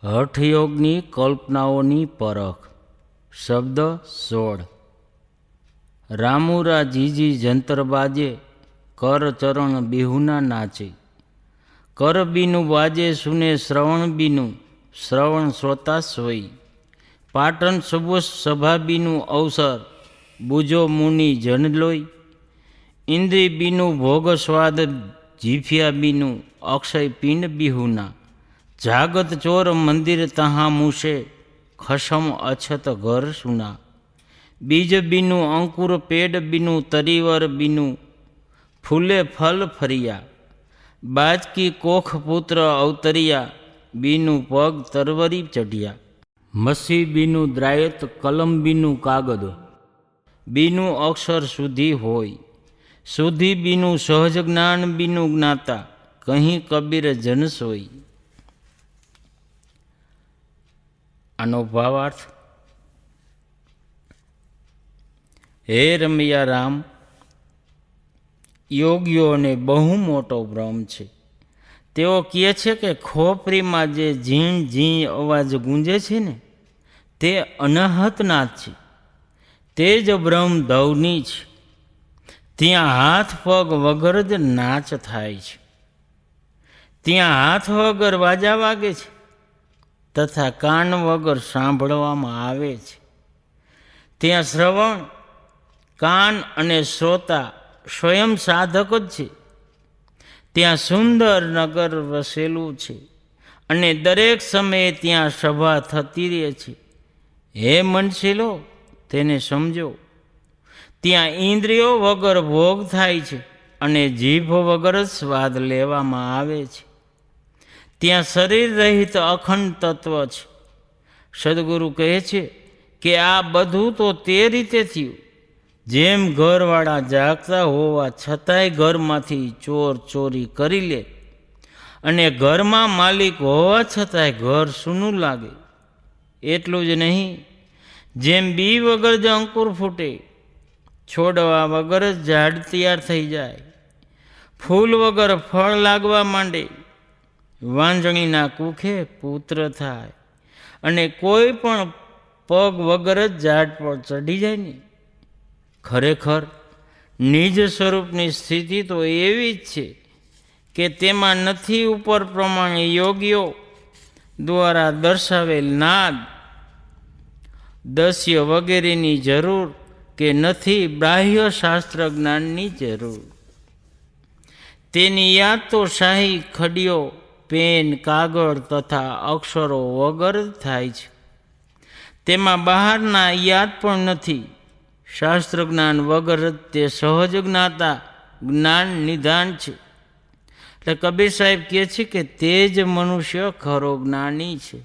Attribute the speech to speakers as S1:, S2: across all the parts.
S1: હઠયોગની કલ્પનાઓની પરખ. શબ્દ 16. રામુરા જીજી જંતર બાજે, કર ચરણ બિહુના નાચે. કર બીનું બાજે સુને શ્રવણ બીનું, શ્રવણ શ્રોતા સોઈ. પાટણ સુબોસ સભા બીનું અવસર, બુજો મુનિ જન લોઈ. ઇન્દ્રિય બીનું ભોગ સ્વાદ, જીફિયા બીનું અક્ષય પિંડ બિહુના. જાગત ચોર મંદિર તહાં મૂશે, ખસમ અછત ઘર સુના. બીજ બીનું અંકુર પેડ બીનું, તરીવર બીનું ફૂલે ફલ ફરિયા. બાજકી કોખ પુત્ર અવતરિયા, બીનું પગ તરવરી ચઢિયા. મસી બીનું દ્રાયત, કલમ બીનું કાગદ, બીનું અક્ષર શુદ્ધિ હોય. શુદ્ધિ બીનું સહજ જ્ઞાન બીનું જ્ઞાતા, કહી કબીર જન સોઈ. આનો ભાવાર્થ: હે રમૈયા રામ, યોગીઓને બહુ મોટો ભ્રમ છે. તેઓ કહે છે કે ખોપરીમાં જે ઝીણ ઝીણ અવાજ ગુંજે છે ને, તે અનાહતનાદ છે. તે જ બ્રહ્મ ધવની છે. ત્યાં હાથ પગ વગર જ નાચ થાય છે. ત્યાં હાથ વગર વાજા વાગે છે, તથા કાન વગર સાંભળવામાં આવે છે. ત્યાં શ્રવણ, કાન અને શ્રોતા સ્વયં સાધક જ છે. ત્યાં સુંદર નગર વસેલું છે અને દરેક સમયે ત્યાં સભા થતી રહે છે. હે મનશીલો, તેને સમજો. ત્યાં ઇન્દ્રિયો વગર ભોગ થાય છે અને જીભ વગર જ સ્વાદ લેવામાં આવે છે. ત્યાં શરીર રહિત અખંડ તત્વ છે. સદગુરુ કહે છે કે આ બધું તો તે રીતે થયું જેમ ઘરવાળા જાગતા હોવા છતાંય ઘરમાંથી ચોર ચોરી કરી લે અને ઘરમાં માલિક હોવા છતાંય ઘર સૂનું લાગે. એટલું જ નહીં, જેમ બી વગર જ અંકુર ફૂટે, છોડવા વગર જ ઝાડ તૈયાર થઈ જાય, ફૂલ વગર ફળ લાગવા માંડે, વાંજણીના કુખે પુત્ર થાય અને કોઈ પણ પગ વગર જ ઝાડ પર ચડી જાય ને. ખરેખર નિજ સ્વરૂપની સ્થિતિ તો એવી જ છે કે તેમાં નથી ઉપર પ્રમાણે યોગીઓ દ્વારા દર્શાવેલ નાદ, દસ્ય વગેરેની જરૂર કે નથી બાહ્ય શાસ્ત્ર જ્ઞાનની જરૂર. તેની યાદ તો શાહી ખડીઓ, પેન, કાગળ તથા અક્ષરો વગર થાય છે. તેમાં બહારના યાદ પણ નથી. શાસ્ત્ર જ્ઞાન વગર જ તે સહજ જ્ઞાતા જ્ઞાન નિધાન છે. એટલે કબીર સાહેબ કહે છે કે તે જ મનુષ્ય ખરો જ્ઞાની છે,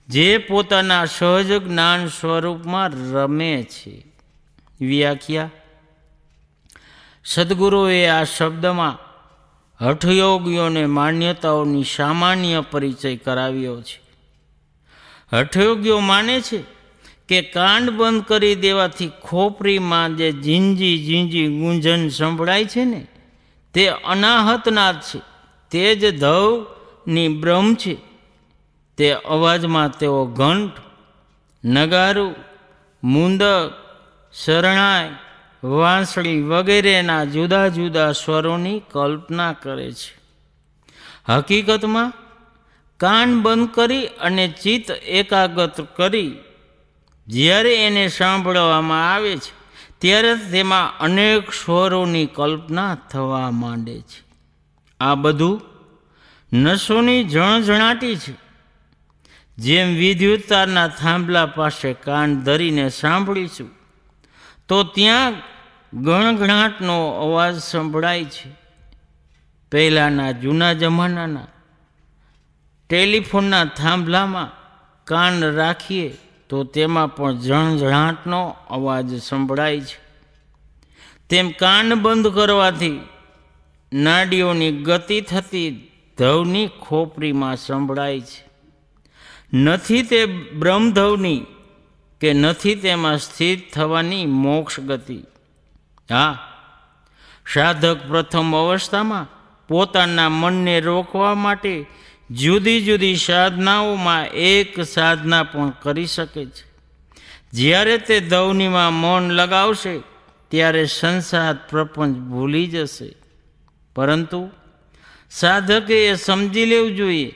S1: જે પોતાના સહજ જ્ઞાન સ્વરૂપમાં રમે છે. વ્યાખ્યા: સદગુરુએ આ શબ્દમાં હઠયોગીઓને માન્યતાઓની સામાન્ય પરિચય કરાવ્યો છે. હઠયોગીઓ માને છે કે કાન બંધ કરી દેવાથી ખોપરીમાં જે ઝીંઝી ઝીંઝી ગુંજન સંભળાય છે ને, તે અનાહતનાદ છે. તે જ ધવની બ્રહ્મ છે. તે અવાજમાં તેઓ ઘંટ, નગારું, મુંદક, શરણાઈ, વાંસળી વગેરેના જુદા જુદા સ્વરોની કલ્પના કરે છે. હકીકતમાં કાન બંધ કરી અને ચિત્ત એકાગ્ર કરી જ્યારે એને સાંભળવામાં આવે છે, ત્યારે તેમાં અનેક સ્વરોની કલ્પના થવા માંડે છે. આ બધું નસોની ઝણઝણાટી છે. જેમ વિદ્યુત તારના થાંભલા પાસે કાન ધરીને સાંભળીશું તો ત્યાં ગણગણાટનો અવાજ સંભળાય છે. પહેલાંના જૂના જમાનાના ટેલિફોનના થાંભલામાં કાન રાખીએ તો તેમાં પણ ઝણઝણાટનો અવાજ સંભળાય છે. તેમ કાન બંધ કરવાથી નાડીઓની ગતિ થતી ધવની ખોપરીમાં સંભળાય છે. નથી તે બ્રહ્મધવની કે નથી તેમાં સ્થિત થવાની મોક્ષ ગતિ. હા, સાધક પ્રથમ અવસ્થામાં પોતાના મનને રોકવા માટે જુદી જુદી સાધનાઓમાં એક સાધના પણ કરી શકે છે. જ્યારે તે ધવનીમાં મન લગાવશે ત્યારે સંસાર પ્રપંચ ભૂલી જશે. પરંતુ સાધકે એ સમજી લેવું જોઈએ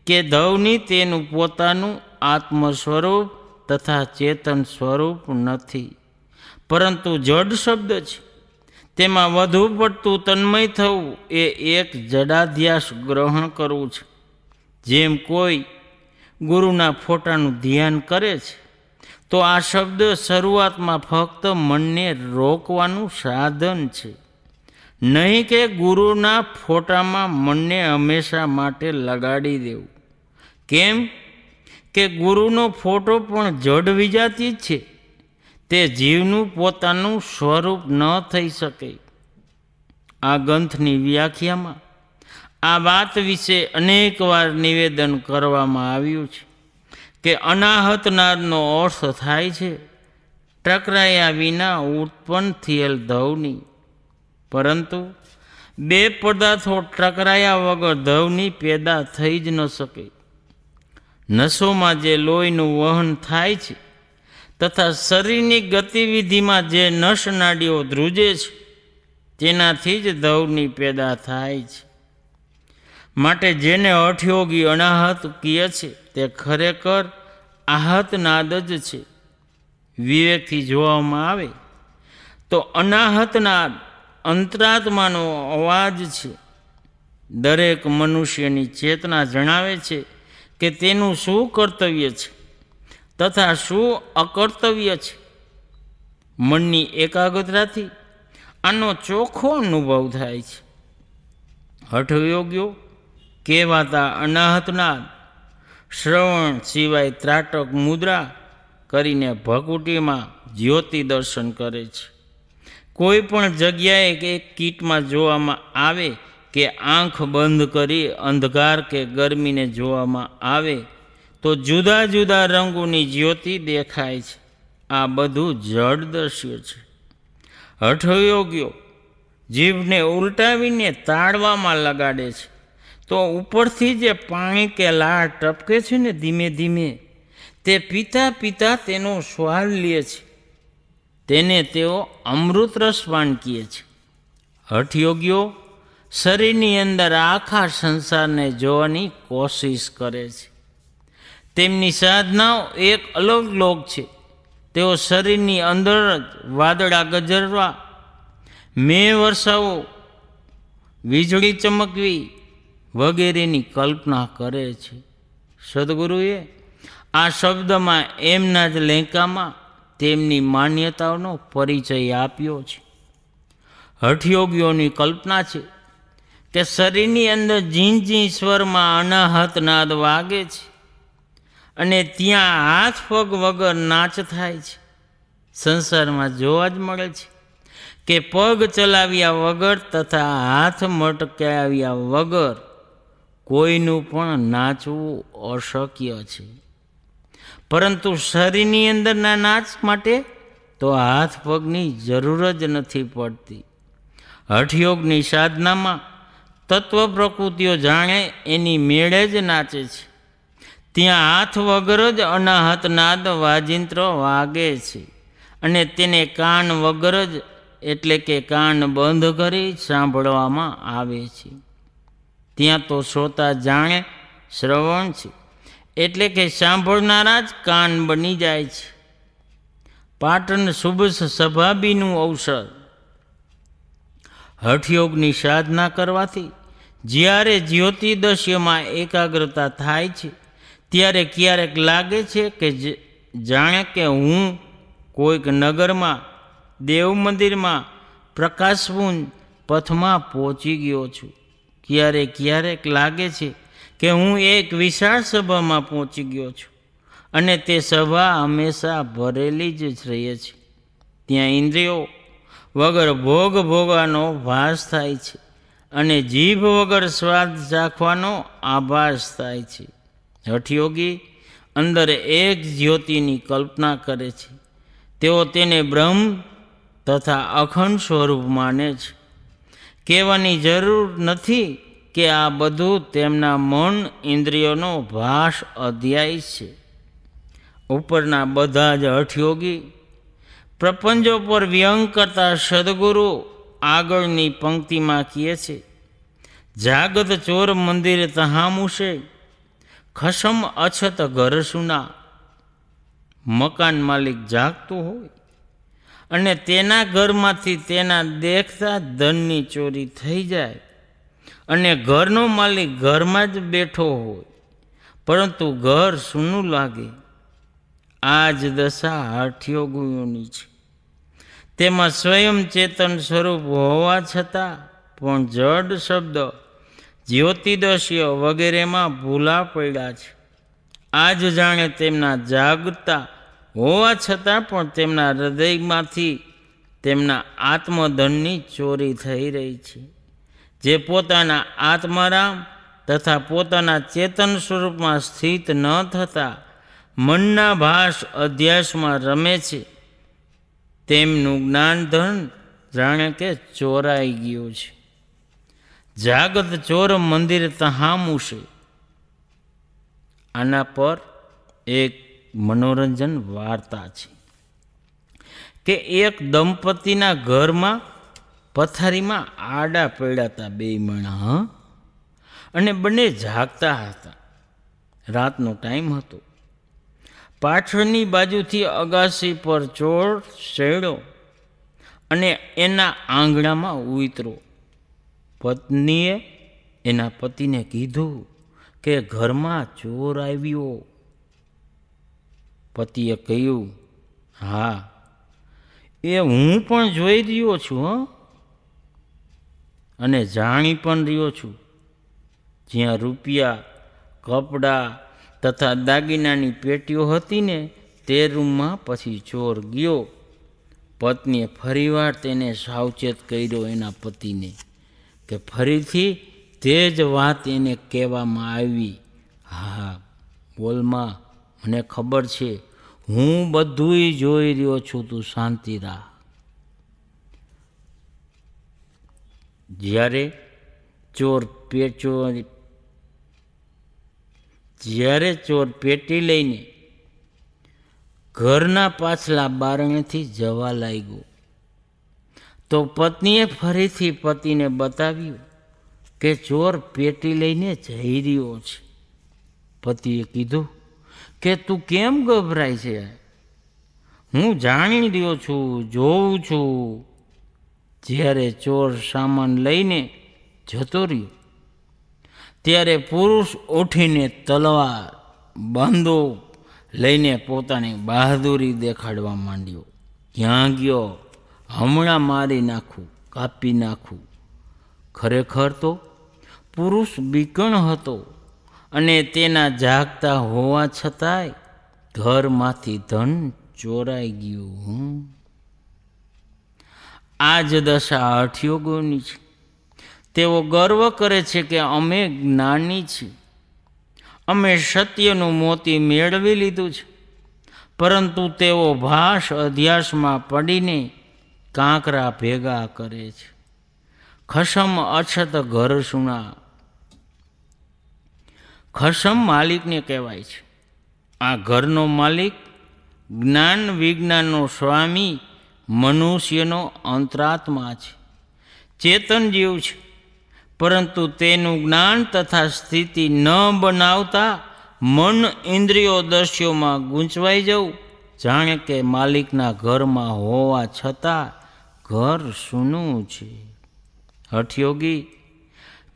S1: કે ધવની તેનું પોતાનું આત્મ સ્વરૂપ તથા ચેતન સ્વરૂપ નથી, પરંતુ જડ શબ્દ છે. તેમાં વધુ પડતું તન્મય થવું એ એક જડાધ્યાસ ગ્રહણ કરવું છે. જેમ કોઈ ગુરુના ફોટાનું ધ્યાન કરે છે તો આ શબ્દ શરૂઆતમાં ફક્ત મનને રોકવાનું સાધન છે, નહીં કે ગુરુના ફોટામાં મનને હંમેશા માટે લગાડી દેવું. કેમ કે ગુરુનો ફોટો પણ જડ વિજાતી જ છે, તે જીવનું પોતાનું સ્વરૂપ ન થઈ શકે. આ ગ્રંથની વ્યાખ્યામાં આ વાત વિશે અનેકવાર નિવેદન કરવામાં આવ્યું છે કે અનાહત નાદનો અર્થ થાય છે ટકરાયા વિના ઉત્પન્ન થયેલ ધવની. પરંતુ બે પદાર્થો ટકરાયા વગર ધવની પેદા થઈ જ ન શકે. નસોમાં જે લોહીનું વહન થાય છે તથા શરીરની ગતિવિધિમાં જે નસ નાડીઓ ધ્રુજે છે તેનાથી જ ધવની પેદા થાય છે. માટે જેને હઠયોગી અનાહત કહે છે તે ખરેખર આહત નાદ જ છે. વિવેકથી જોવામાં આવે તો અનાહત નાદ અંતરાત્માનો અવાજ છે. દરેક મનુષ્યની ચેતના જણાવે છે કે તેનું શું કર્તવ્ય છે તથા શું અકર્તવ્ય છે. મનની એકાગ્રતાથી આનો ચોખ્ખો અનુભવ થાય છે. હઠયોગીઓ કહેવાતા અનાહતનાદ શ્રવણ સિવાય ત્રાટક મુદ્રા કરીને ભકુટીમાં જ્યોતિ દર્શન કરે છે. કોઈ પણ જગ્યાએ એક કીટમાં જોવામાં આવે કે આંખ બંધ કરી અંધકાર કે ગરમીને જોવામાં આવે તો જુદા જુદા રંગોની જ્યોતિ દેખાય છે. આ બધું જડ દ્રશ્ય છે. હઠયોગીઓ જીભને ઉલટાવીને તાળવામાં લગાડે છે તો ઉપરથી જે પાણી કે લાળ ટપકે છે ને ધીમે ધીમે તે પીતા પીતા તેનો સ્વાદ લે છે. તેને તેઓ અમૃત રસપાન કહે છે. હઠયોગીઓ શરીરની અંદર આખા સંસારને જોવાની કોશિશ કરે છે. તેમની સાધનાઓ એક અલગ લોક છે. તેઓ શરીરની અંદર જ વાદળા ગજરવા, મેં વરસાવો, વીજળી ચમકવી વગેરેની કલ્પના કરે છે. સદગુરુએ આ શબ્દમાં એમના જ લેંકામાં તેમની માન્યતાઓનો પરિચય આપ્યો છે. હઠયોગીઓની કલ્પના છે કે શરીરની અંદર ઝીં ઝીં સ્વરમાં અનાહત નાદ વાગે છે અને ત્યાં હાથ પગ વગર નાચ થાય છે. સંસારમાં જોવા જ મળે છે કે પગ ચલાવ્યા વગર તથા હાથ મટકાવ્યા વગર કોઈનું પણ નાચવું અશક્ય છે. પરંતુ શરીરની અંદરના નાચ માટે તો હાથ પગની જરૂર જ નથી પડતી. હઠયોગની સાધનામાં તત્વ પ્રકૃતિઓ જાણે એની મેળે જ નાચે છે. ત્યાં હાથ વગર જ અનાહત નાદ વાજિંત્ર વાગે છે અને તેને કાન વગર જ એટલે કે કાન બંધ કરી સાંભળવામાં આવે છે. ત્યાં તો શ્રોતા જાણે શ્રવણ છે એટલે કે સાંભળનારા જ કાન બની જાય છે. પાટણ શુભ સભાબીનું અવસર. હઠયોગની સાધના કરવાથી જ્યારે જ્યોતિદશ્યમાં એકાગ્રતા થાય છે ત્યારે ક્યારેક લાગે છે કે જાણે કે હું કોઈક નગરમાં, દેવ મંદિરમાં, પ્રકાશપુંજ પથમાં પહોંચી ગયો છું. ક્યારેક લાગે છે કે હું એક વિશાળ સભામાં પહોંચી ગયો છું અને તે સભા હંમેશા ભરેલી જ રહે છે. ત્યાં ઇન્દ્રિયો વગર ભોગ ભોગવાનો ભાસ થાય છે અને જીભ વગર સ્વાદ ચાખવાનો આભાસ થાય છે. હઠયોગી અંદર એક જ્યોતિની કલ્પના કરે છે. તેઓ તેને બ્રહ્મ તથા અખંડ સ્વરૂપ માને છે. કહેવાની જરૂર નથી કે આ બધું તેમના મન ઇન્દ્રિયોનો ભાષ અધ્યાય છે. ઉપરના બધા જ હઠયોગી પ્રપંચો પર વ્યંગ કરતા સદગુરુ આગળની પંક્તિમાં કહે છે, જાગત ચોર મંદિર તહામુશે, ખસમ અછત ઘર સુના. મકાન માલિક જાગતું હોય અને તેના ઘરમાંથી તેના દેખતા ધનની ચોરી થઈ જાય અને ઘરનો માલિક ઘરમાં જ બેઠો હોય પરંતુ ઘર સૂનું લાગે. આ જ દશા હઠયોગીઓની છે. તેમાં સ્વયં ચેતન સ્વરૂપ હોવા છતાં પણ જડ શબ્દ જ્યોતિદર્શીઓ વગેરેમાં ભૂલા પડ્યા છે. આ જ જાણે તેમના જાગતા હોવા છતાં પણ તેમના હૃદયમાંથી તેમના આત્મધનની ચોરી થઈ રહી છે, જે પોતાના આત્મારામ તથા પોતાના ચેતન સ્વરૂપમાં સ્થિત ન થતા મનના ભાષ અધ્યાસમાં રમે છે. તેમનું જ્ઞાનધન જાણે કે ચોરાઈ ગયું છે. જાગત ચોર મંદિર તહામુશે. આના પર એક મનોરંજન વાર્તા છે કે એક દંપતીના ઘરમાં પથારીમાં આડા પડ્યા હતા બે માણા, અને બંને જાગતા હતા. રાતનો ટાઈમ હતો. પાછળની બાજુથી અગાસી પર ચોર ચડ્યો અને એના આંગણામાં ઉતરો. પત્નીએ એના પતિને કીધું કે ઘરમાં ચોર આવ્યો. પતિએ કહ્યું, હા, એ હું પણ જોઈ રહ્યો છું અને જાણી પણ રહ્યો છું. જ્યાં રૂપિયા, કપડાં તથા દાગીનાની પેટીઓ હતી ને તે રૂમમાં પછી ચોર ગયો. પત્નીએ ફરીવાર તેને સાવચેત કર્યો એના પતિને કે ફરીથી તે જ વાત એને કહેવામાં આવી. હા, બોલમાં, મને ખબર છે, હું બધુંય જોઈ રહ્યો છું, તું શાંતિ રાખ. જ્યારે ચોર પેટી લઈને ઘરના પાછલા બારણેથી જવા લાગ્યો તો પત્નીએ ફરીથી પતિને બતાવ્યું કે ચોર પેટી લઈને જઈ રહ્યો છે. પતિએ કીધું કે તું કેમ ગભરાય છે? હું જાણી રહ્યો છું, જોઉં છું. જ્યારે ચોર સામાન લઈને જતો રહ્યો ત્યારે પુરુષ ઉઠીને તલવાર, બંદૂક લઈને પોતાની બહાદુરી દેખાડવા માંડ્યો. ક્યાં ગયો? હમણાં મારી નાખું, કાપી નાખું. ખરેખર તો પુરુષ બીકણ હતો અને તેના જાગતા હોવા છતાંય ઘરમાંથી ધન ચોરાઈ ગયું. આ જ દશા હઠયોગોની છે. તેઓ ગર્વ કરે છે કે અમે જ્ઞાની છીએ, અમે સત્યનું મોતી મેળવી લીધું છે, પરંતુ તેઓ ભાષ અધ્યાસમાં પડીને કાંકરા ભેગા કરે છે. ખસમ અછત ઘર સુના. ખસમ માલિકને કહેવાય છે. આ ઘરનો માલિક જ્ઞાન વિજ્ઞાનનો સ્વામી મનુષ્યનો અંતરાત્મા છે, ચેતન જીવ છે, પરંતુ તેનું જ્ઞાન તથા સ્થિતિ ન બનાવતા મન ઇન્દ્રિયો દર્શ્યોમાં ગૂંચવાઈ જવું જાણે કે માલિકના ઘરમાં હોવા છતાં ઘર સૂનું છે. હઠયોગી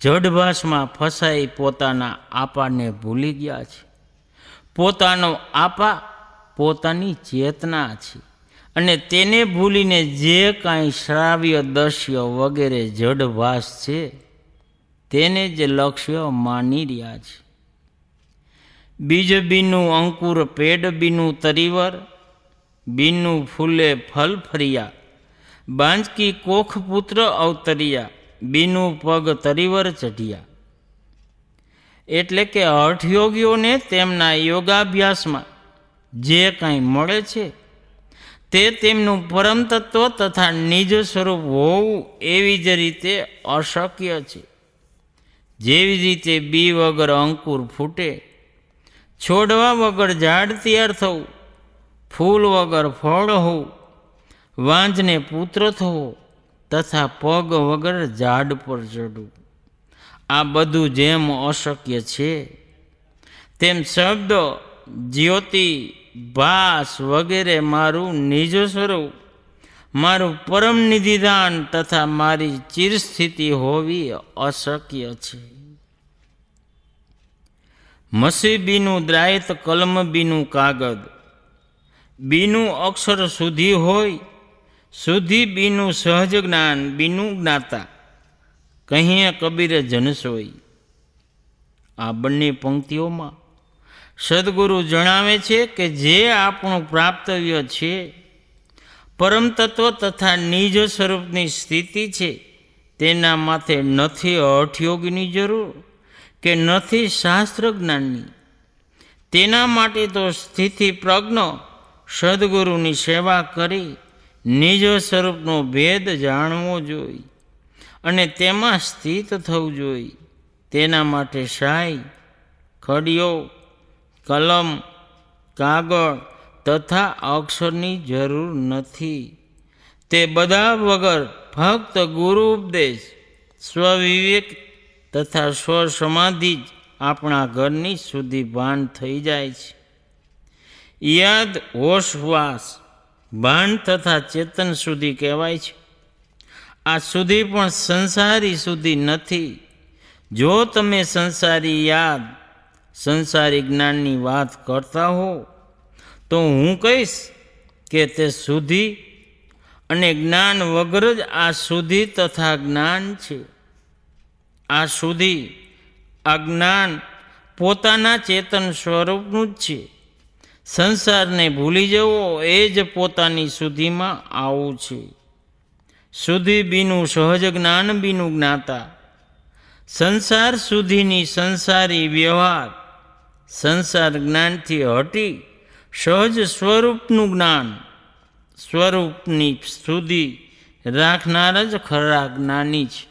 S1: જડભાસમાં ફસાઈ પોતાના આપાને ભૂલી ગયા છે. પોતાનો આપા પોતાની ચેતના છે અને તેને ભૂલીને જે કાંઈ શ્રાવ્ય દૃશ્ય વગેરે જડભાસ છે તેને જ લક્ષ્ય માની રહ્યા છે. બીજ બીનું અંકુર પેડ બીનું તરીવર, બીનું ફૂલે ફલ ફર્યા, બાંજકી કોખ પુત્ર અવતર્યા, બીનું પગ તરીવર ચઢ્યા. એટલે કે હઠયોગીઓને તેમના યોગાભ્યાસમાં જે કાંઈ મળે છે તે તેમનું પરમ તત્વ તથા નિજ સ્વરૂપ હોવું એવી જ રીતે અશક્ય છે. જેવી રીતે બી વગર અંકુર ફૂટે, છોડવા વગર ઝાડ તૈયાર થવું, ફૂલ વગર ફળ હોવું, વાંજને પુત્ર થવો તથા પગ વગર ઝાડ પર ચડવું, આ બધું જેમ અશક્ય છે, તેમ શબ્દ, જ્યોતિ, ભાસ વગેરે મારું નિજ સ્વરૂપ, મારું પરમ નિધિદાન તથા મારી ચિરસ્થિતિ હોવી અશક્ય છે. મસી બીનું દ્રાયત કલમ બીનું કાગદ, બીનું અક્ષર સુધી હોય, સુધી બીનું સહજ જ્ઞાન, બીનું જ્ઞાતા, કહીએ કબીરે જનસોઈ. આ બંને પંક્તિઓમાં સદગુરુ જણાવે છે કે જે આપણું પ્રાપ્તવ્ય છે, પરમ તત્વ તથા નિજ સ્વરૂપની સ્થિતિ છે, તેના માથે નથી હઠયોગની જરૂર કે નથી શાસ્ત્ર જ્ઞાનની. તેના માટે તો સ્થિતિ પ્રજ્ઞ સદગુરુની સેવા કરી નિજ સ્વરૂપનો ભેદ જાણવો જોઈએ અને તેમાં સ્થિત થવું જોઈએ. તેના માટે શાહી, ખડિયો, કલમ, કાગળ તથા અક્ષરની જરૂર નથી. તે બધા વગર ફક્ત ગુરુ ઉપદેશ, સ્વવિવેક તથા સ્વસમાધિ જ આપણા ઘરની સુધી ભાન થઈ જાય છે. યાદ, હોશવાસ, ભાન તથા ચેતન સુધી કહેવાય છે. આ સુધી પણ સંસારી સુધી નથી. જો તમે સંસારી યાદ, સંસારી જ્ઞાનની વાત કરતા હો તો હું કહીશ કે તે સુધી અને જ્ઞાન વગર જ આ સુધી તથા જ્ઞાન છે. આ સુધી, આ જ્ઞાન પોતાના ચેતન સ્વરૂપનું જ છે. સંસારને ભૂલી જવો એ જ પોતાની સુધીમાં આવું છે. સુધી બીનું સહજ જ્ઞાન, બીનું જ્ઞાતા, સંસાર સુધીની સંસારી વ્યવહાર, સંસાર જ્ઞાનથી હટી સહજ સ્વરૂપનું જ્ઞાન, સ્વરૂપની સુધી રાખનાર જ ખરા જ્ઞાની છે.